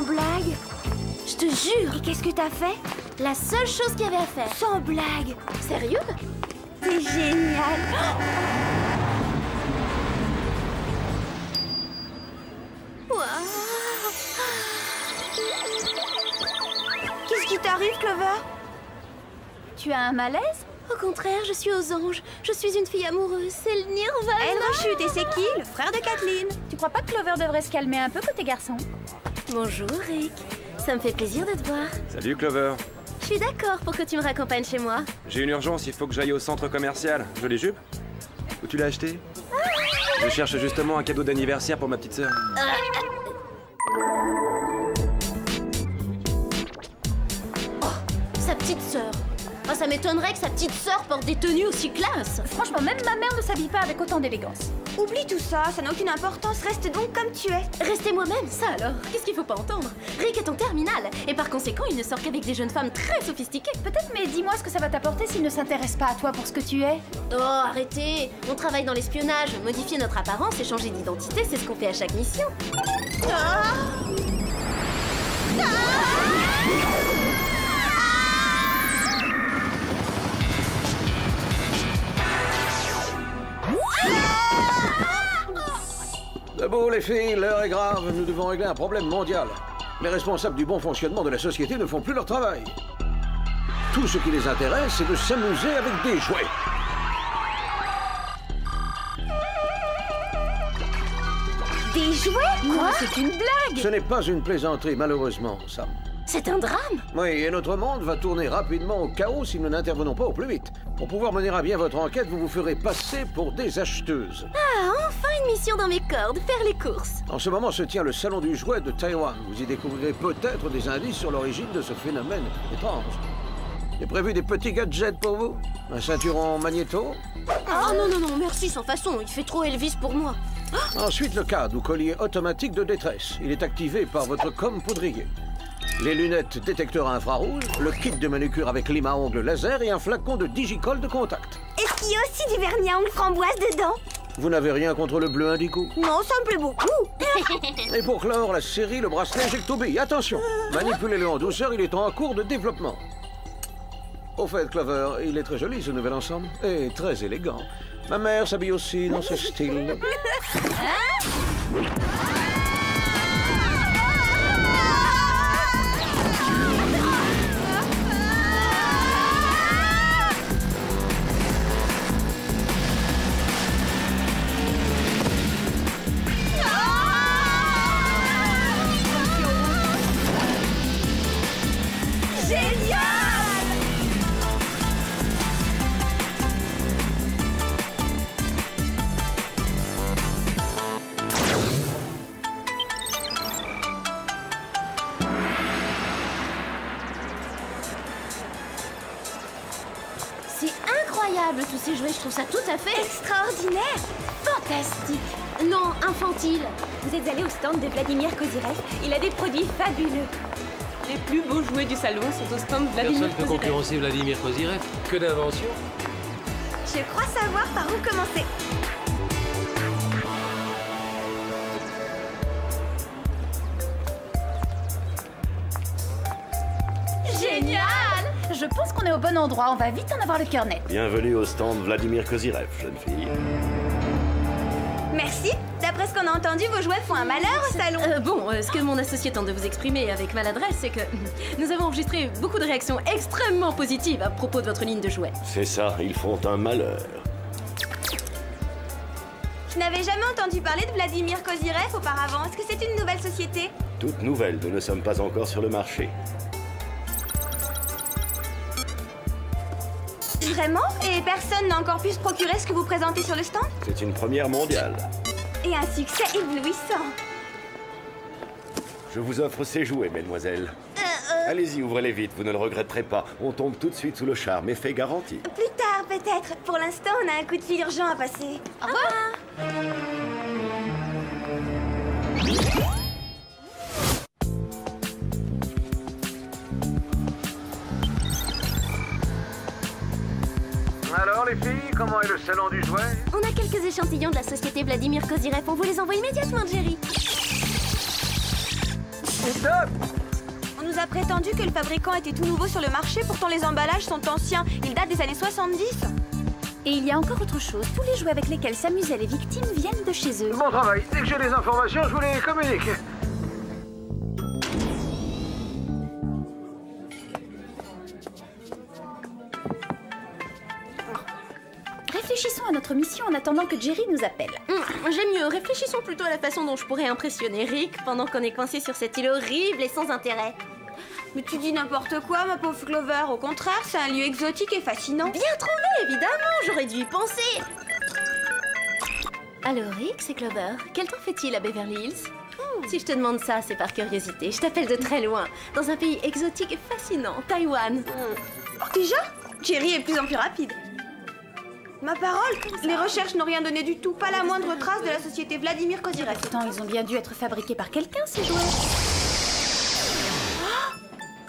Sans blague? Je te jure. Et qu'est-ce que t'as fait? La seule chose qu'il y avait à faire. Sans blague. Sérieux? C'est génial. Qu'est-ce qui t'arrive, Clover? Tu as un malaise? Au contraire, je suis aux anges. Je suis une fille amoureuse. C'est le nirvana. Elle rechute et c'est qui? Le frère de Kathleen. Tu crois pas que Clover devrait se calmer un peu côté garçon? Bonjour, Rick. Ça me fait plaisir de te voir. Salut Clover. Je suis d'accord pour que tu me raccompagnes chez moi. J'ai une urgence, il faut que j'aille au centre commercial. Jolie jupe? Où tu l'as acheté? Je cherche justement un cadeau d'anniversaire pour ma petite sœur. Sa petite sœur. Oh, ça m'étonnerait que sa petite sœur porte des tenues aussi classe. Franchement, même ma mère ne s'habille pas avec autant d'élégance. Oublie tout ça, ça n'a aucune importance. Reste donc comme tu es. Restez moi-même, ça alors. Qu'est-ce qu'il faut pas entendre? Rick est en terminale, et par conséquent, il ne sort qu'avec des jeunes femmes très sophistiquées. Peut-être, mais dis-moi ce que ça va t'apporter s'il ne s'intéresse pas à toi pour ce que tu es. Oh, arrêtez. On travaille dans l'espionnage. Modifier notre apparence et changer d'identité, c'est ce qu'on fait à chaque mission. Debout les filles, l'heure est grave, nous devons régler un problème mondial. Les responsables du bon fonctionnement de la société ne font plus leur travail. Tout ce qui les intéresse, c'est de s'amuser avec des jouets. Des jouets? Quoi? C'est une blague! Ce n'est pas une plaisanterie, malheureusement, Sam. C'est un drame. Oui, et notre monde va tourner rapidement au chaos si nous n'intervenons pas au plus vite. Pour pouvoir mener à bien votre enquête, vous vous ferez passer pour des acheteuses. Ah, enfin une mission dans mes cordes, faire les courses. En ce moment se tient le salon du jouet de Taïwan. Vous y découvrirez peut-être des indices sur l'origine de ce phénomène étrange. J'ai prévu des petits gadgets pour vous. Un ceinturon magnéto. Oh non, non, non, merci, sans façon. Il fait trop Elvis pour moi. Ensuite, le cadre ou collier automatique de détresse. Il est activé par votre com poudrier. Les lunettes détecteurs infrarouges, le kit de manucure avec lime à ongles laser et un flacon de digicol de contact. Est-ce qu'il y a aussi du vernis à ongles framboise dedans? Vous n'avez rien contre le bleu indigo? Non, ça me plaît beaucoup. Et pour clore la série, le bracelet Injecto-B. Attention, manipulez-le en douceur, il est en cours de développement. Au fait, Clover, il est très joli ce nouvel ensemble. Et très élégant. Ma mère s'habille aussi dans ce style. C'est incroyable tous ces jouets, je trouve ça tout à fait Extraordinaire. fantastique. Non, infantile. Vous êtes allé au stand de Vladimir Kozyrev. Il a des produits fabuleux. Les plus beaux jouets du salon sont au stand Vladimir Personne ne peut Kozyrev. concurrencer Vladimir Kozyrev. Que d'invention. Je crois savoir par où commencer. Génial! Je pense qu'on est au bon endroit, on va vite en avoir le cœur net. Bienvenue au stand Vladimir Kozyrev, jeune fille. Merci. D'après ce qu'on a entendu, vos jouets font un malheur au salon. Ce que mon associé tente de vous exprimer avec maladresse, c'est que nous avons enregistré beaucoup de réactions extrêmement positives à propos de votre ligne de jouets. C'est ça, ils font un malheur. Je n'avais jamais entendu parler de Vladimir Kozyrev auparavant. Est-ce que c'est une nouvelle société? Toute nouvelle, nous ne sommes pas encore sur le marché. Vraiment? Et personne n'a encore pu se procurer ce que vous présentez sur le stand? C'est une première mondiale. Et un succès éblouissant. Je vous offre ces jouets, mesdemoiselles. Allez-y, ouvrez-les vite, vous ne le regretterez pas. On tombe tout de suite sous le charme, effet garanti. Plus tard, peut-être. Pour l'instant, on a un coup de fil urgent à passer. Au revoir. Alors les filles, comment est le salon du jouet? On a quelques échantillons de la société Vladimir Kozyrev. On vous les envoie immédiatement, Jerry. Stop! On nous a prétendu que le fabricant était tout nouveau sur le marché, pourtant les emballages sont anciens. Ils datent des années 70. Et il y a encore autre chose. Tous les jouets avec lesquels s'amusaient les victimes viennent de chez eux. Bon travail. Dès que j'ai des informations, je vous les communique. Réfléchissons à notre mission en attendant que Jerry nous appelle. J'aime mieux. Réfléchissons plutôt à la façon dont je pourrais impressionner Rick pendant qu'on est coincé sur cette île horrible et sans intérêt. Mais tu dis n'importe quoi, ma pauvre Clover. Au contraire, c'est un lieu exotique et fascinant. Bien trouvé, évidemment. J'aurais dû y penser. Alors, Rick, c'est Clover. Quel temps fait-il à Beverly Hills? Si je te demande ça, c'est par curiosité. Je t'appelle de très loin, dans un pays exotique et fascinant, Taïwan. Déjà, Jerry est de plus en plus rapide. Ma parole, les recherches n'ont rien donné du tout. Pas la moindre trace de la société Vladimir Kozyrev. Pourtant, ils ont bien dû être fabriqués par quelqu'un, ces jouets.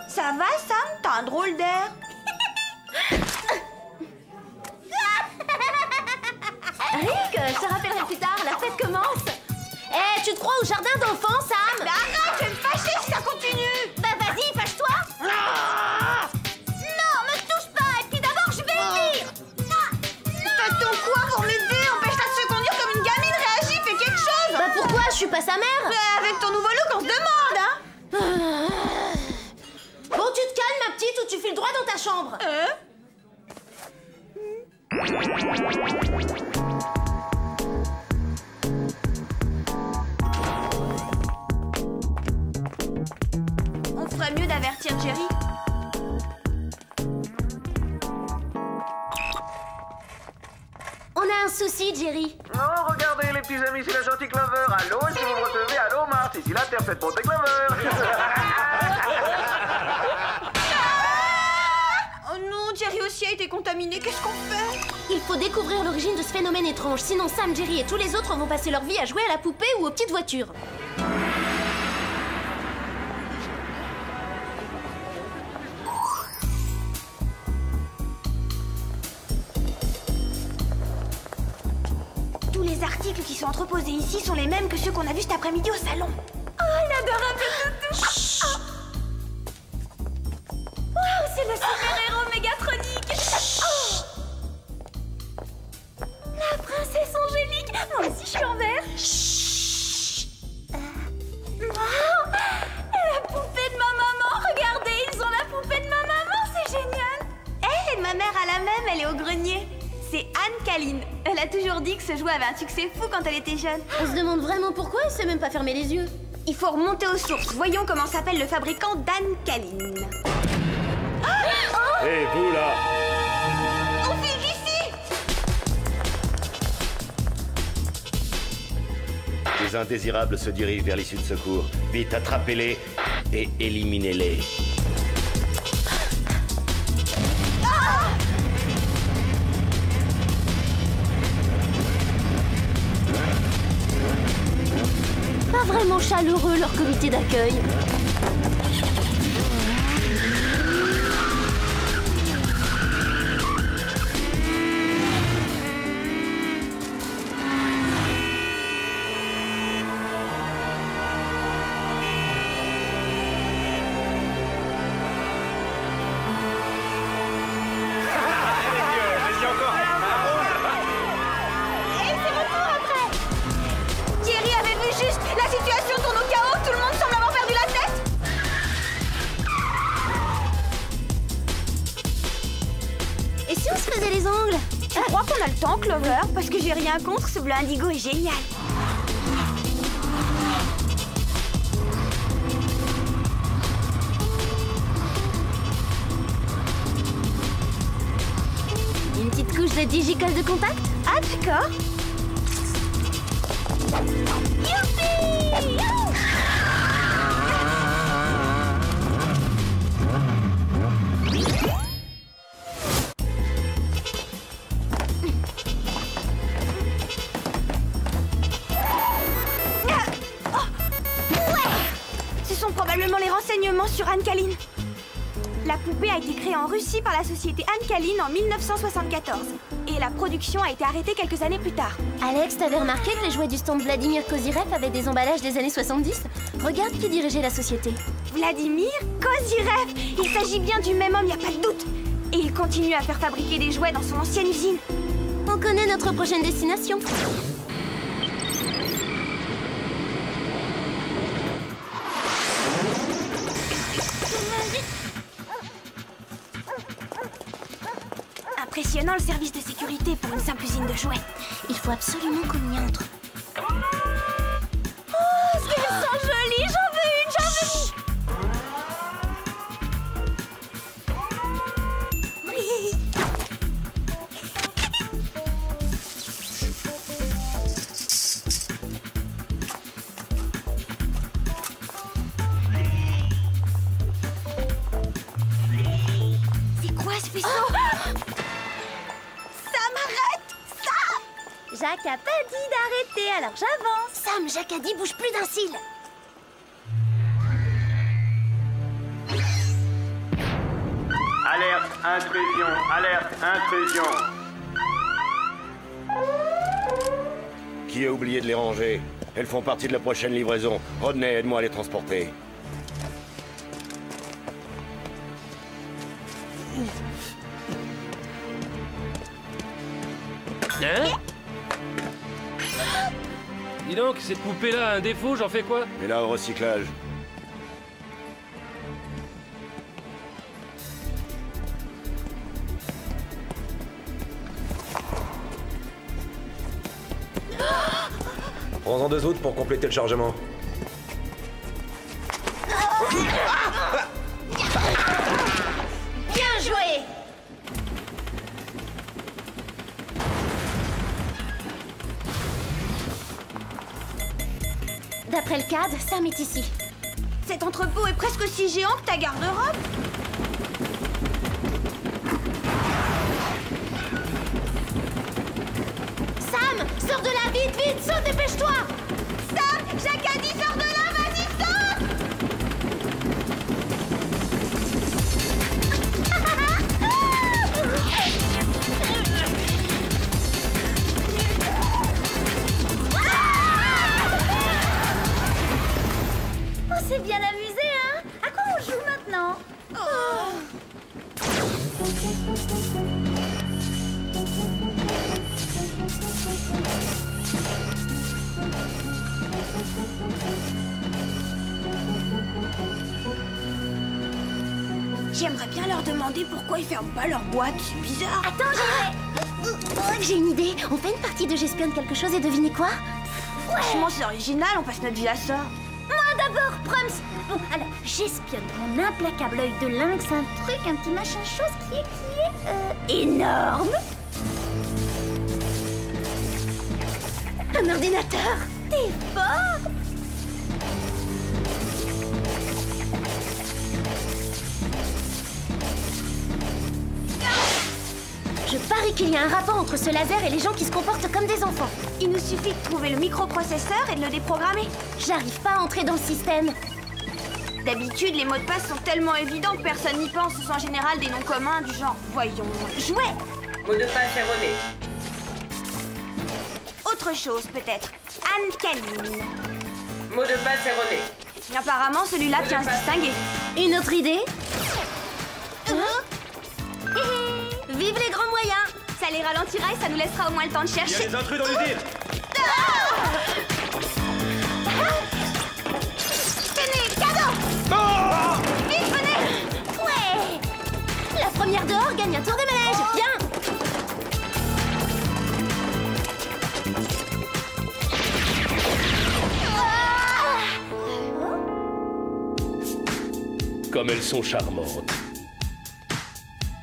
Ça va, Sam? T'as un drôle d'air. Rick, je te rappellerai plus tard, la fête commence. Eh, tu te crois au jardin d'enfants, Sam? Mais arrête, je vais me fâcher si ça continue. Bah vas-y, fâche-toi. Non, me touche pas, et puis d'abord je vais le dire. Fais ton quoi pour m'aider? Empêche-la de se conduire comme une gamine. Réagis, fais quelque chose. Bah pourquoi? Je suis pas sa mère. Avec ton nouveau look, on se demande, hein. Bon, tu te calmes, ma petite, ou tu files droit dans ta chambre. On ferait mieux d'avertir Jerry. On a un souci, Jerry. Oh, regardez les petits amis, c'est la gentille Clover. Allô, si vous me recevez, allô, Marthe, ici la Terre, faites monter Clover. Oh non, Jerry aussi a été contaminé. Qu'est-ce qu'on fait? Il faut découvrir l'origine de ce phénomène étrange, sinon Sam, Jerry et tous les autres vont passer leur vie à jouer à la poupée ou aux petites voitures. Tous les articles qui sont entreposés ici sont les mêmes que ceux qu'on a vus cet après-midi au salon. Oh, l'adorable toutou! Waouh, c'est le super-héros mégatronique! La princesse Angélique! Moi aussi, je suis en vert! Oh, la poupée de ma maman! Regardez, ils ont la poupée de ma maman! C'est génial! Et ma mère a la même, elle est au grenier. C'est Anne Kaline. Elle a toujours dit que ce jouet avait un succès fou quand elle était jeune. On se demande vraiment pourquoi elle sait même pas fermer les yeux. Il faut remonter aux sources. Voyons comment s'appelle le fabricant d'Anne Kaline. Hé, vous là! On file d'ici! Les indésirables se dirigent vers l'issue de secours. Vite, attrapez-les et éliminez-les. Pas vraiment chaleureux leur comité d'accueil. Jerry avait vu juste. La situation tourne au chaos. Tout le monde semble avoir perdu la tête. Et si on se faisait les ongles? Tu crois qu'on a le temps, Clover? Parce que j'ai rien contre, ce bleu indigo est génial. Une petite couche de digicolle de contact? Ah, d'accord. Youpi! Ce sont probablement les renseignements sur Anne Kaline. La poupée a été créée en Russie par la société Anne Kaline en 1974. et la production a été arrêtée quelques années plus tard. Alex, t'avais remarqué que les jouets du stand Vladimir Kozyrev avaient des emballages des années 70? Regarde qui dirigeait la société. Vladimir Kozyrev. Il s'agit bien du même homme, y a pas de doute. Et il continue à faire fabriquer des jouets dans son ancienne usine. On connaît notre prochaine destination. Impressionnant le service de sécurité pour une simple usine de jouets. Il faut absolument qu'on y entre. Oh, qu'elles sont jolies! J'en veux une, j'en veux une! C'est quoi ce vaisseau? Jacques a pas dit d'arrêter, alors j'avance. Sam, Jacques a dit bouge plus d'un cil. Alerte, intrusion, alerte, intrusion. Qui a oublié de les ranger? Elles font partie de la prochaine livraison. Rodney, aide-moi à les transporter. Hein? Dis donc, cette poupée-là a un défaut, j'en fais quoi? Et là, au recyclage. Prends-en 2 autres pour compléter le chargement. Bien joué. D'après le cadre, Sam est ici. Cet entrepôt est presque aussi géant que ta garde-robe. Sam, sors de là, vite, vite, saute, dépêche-toi. Sam, Jacques a dit sors de là, vas-y, saute! On s'est bien amusé, hein? À quoi on joue maintenant? J'aimerais bien leur demander pourquoi ils ferment pas leur boîte, c'est bizarre. Attends, j'ai une idée. On fait une partie de J'espionne quelque chose et devinez quoi? Franchement, c'est original, on passe notre vie à ça. Moi d'abord, Prums. Bon, alors, j'espionne mon implacable œil de lynx, un petit machin chose qui est énorme. Un ordinateur. T'es fort. Je parie qu'il y a un rapport entre ce laser et les gens qui se comportent comme des enfants. Il nous suffit de trouver le microprocesseur et de le déprogrammer. J'arrive pas à entrer dans le système. D'habitude, les mots de passe sont tellement évidents que personne n'y pense. Ce sont en général des noms communs du genre, voyons, jouets. Mot de passe erroné. Autre chose, peut-être. Anne Kaline. Mot de passe erroné. Apparemment, celui-là tient à se distinguer. Une autre idée? Vive les grands moyens! Ça les ralentira et ça nous laissera au moins le temps de Il y a chercher. des intrus dans l'usine! Tenez, cadeau! Vite, venez! Ouais! La première dehors gagne un tour des manèges! Bien! Comme elles sont charmantes.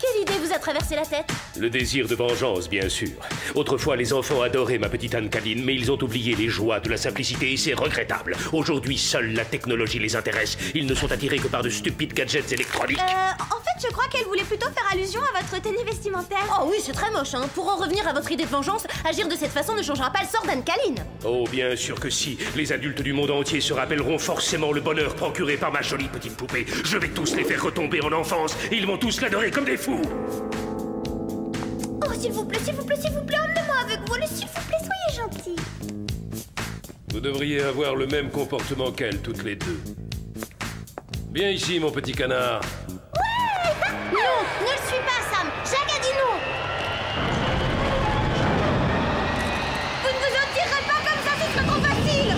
Quelle idée vous a traversé la tête? Le désir de vengeance, bien sûr. Autrefois, les enfants adoraient ma petite Anne Kaline, mais ils ont oublié les joies de la simplicité et c'est regrettable. Aujourd'hui, seule la technologie les intéresse. Ils ne sont attirés que par de stupides gadgets électroniques. En fait, je crois qu'elle voulait plutôt faire allusion à votre tenue vestimentaire. Oh oui, c'est très moche, hein. Pour en revenir à votre idée de vengeance, agir de cette façon ne changera pas le sort d'Anne Kaline. Oh, bien sûr que si. Les adultes du monde entier se rappelleront forcément le bonheur procuré par ma jolie petite poupée. Je vais tous les faire retomber en enfance et ils vont tous l'adorer comme des fous. Oh, s'il vous plaît, emmenez-moi avec vous, s'il vous plaît, soyez gentils. Vous devriez avoir le même comportement qu'elle, toutes les deux. Viens ici, mon petit canard. Ouais. Non, ne le suis pas, Sam. Jacques a dit non. Vous ne vous en tirerez pas comme ça, ce serait trop facile.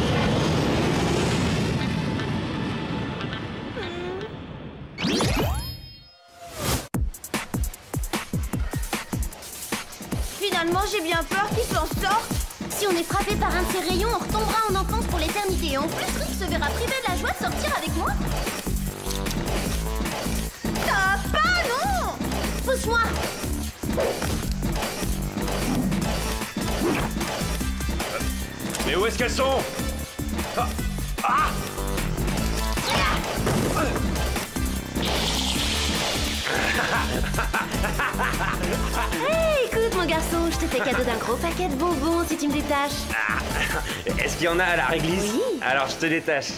Finalement, j'ai bien peur qu'il s'en sorte. Si on est frappé par un de ces rayons, on retombera en enfance pour l'éternité. Et en plus, Rick se verra privé de la joie de sortir avec moi. Ça va pas, non? Pousse-moi. Mais où est-ce qu'elles sont? Hey, écoute, mon garçon, je te fais cadeau d'un gros paquet de bonbons si tu me détaches. Est-ce qu'il y en a à la réglisse? Oui. Alors je te détache.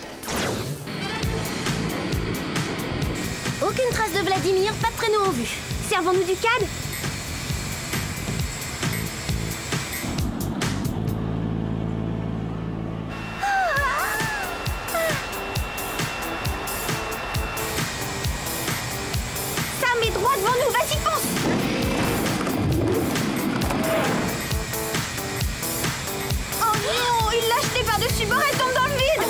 Aucune trace de Vladimir, pas de traîneau en vue. Servons-nous du CAD. Sam est droit devant nous, vas-y, fonce. Oh non, il lâche les par-dessus bord et tombe dans le vide.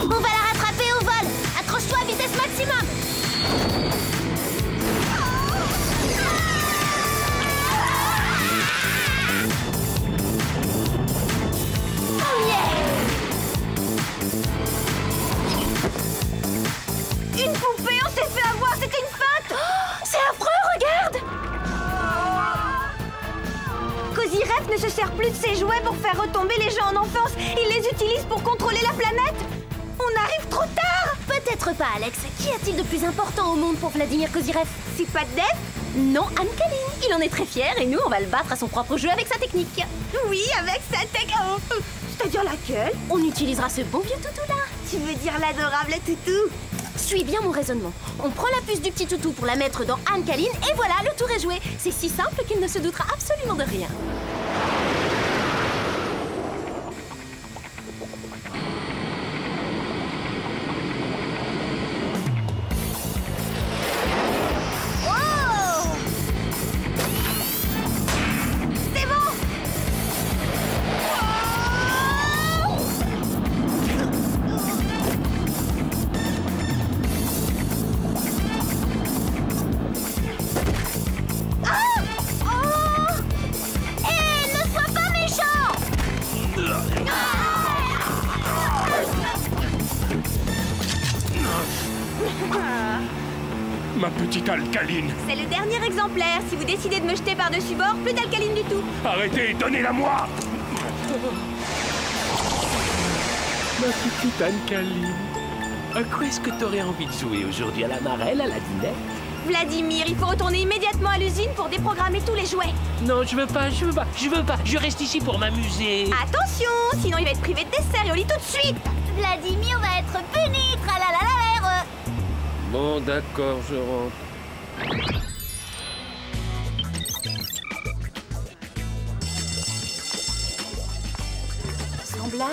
On va la rattraper au vol. Accroche-toi à vitesse maximum. Oh yeah. Une poupée, on s'est fait avoir, c'était une feinte. C'est affreux, regarde. Cozy Ref ne se sert plus de ses jouets pour faire retomber les gens en enfance. Il les utilise pour contrôler la planète. On arrive trop tard. Peut-être pas, Alex. Qu'y a-t-il de plus important au monde pour Vladimir Kozyrev? C'est pas Def? Non, Anne-Kaline. Il en est très fier et nous, on va le battre à son propre jeu avec sa technique. Oui, avec sa tech. C'est-à-dire laquelle? On utilisera ce bon vieux toutou-là. Tu veux dire l'adorable toutou? Suis bien mon raisonnement. On prend la puce du petit toutou pour la mettre dans Anne-Kaline et voilà, le tour est joué. C'est si simple qu'il ne se doutera absolument de rien. Ma petite Alcaline. C'est le dernier exemplaire. Si vous décidez de me jeter par-dessus bord, plus d'alcaline du tout. Arrêtez, donnez-la-moi. Ma petite Anne-Caline, à quoi est-ce que t'aurais envie de jouer aujourd'hui? À la marelle, à la dinette? Vladimir, il faut retourner immédiatement à l'usine pour déprogrammer tous les jouets. Non, je veux pas. Je reste ici pour m'amuser. Attention, sinon il va être privé de dessert et au lit tout de suite. Vladimir va être puni, tralalalère. Bon, d'accord, je rentre. Sans blague.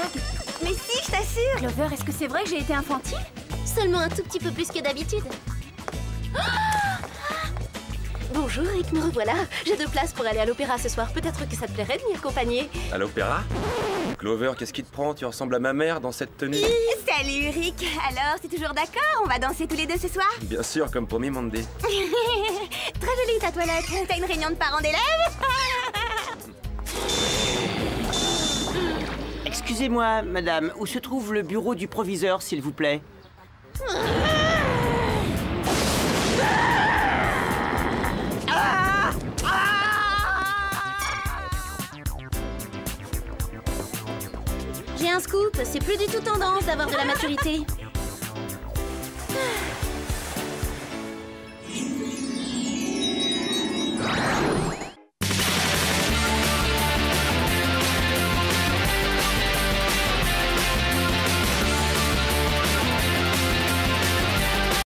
Mais si, je t'assure. Clover, est-ce que c'est vrai que j'ai été infantile? Seulement un tout petit peu plus que d'habitude. Bonjour Rick, me revoilà. J'ai 2 places pour aller à l'opéra ce soir. Peut-être que ça te plairait de m'y accompagner. À l'opéra? Clover, qu'est-ce qui te prend? Tu ressembles à ma mère dans cette tenue. Salut Rick. Alors, t'es toujours d'accord? On va danser tous les deux ce soir? Bien sûr, comme promis, Monday. Très jolie ta toilette. T'as une réunion de parents d'élèves? Excusez-moi, madame, où se trouve le bureau du proviseur, s'il vous plaît? J'ai un scoop, c'est plus du tout tendance d'avoir de la maturité.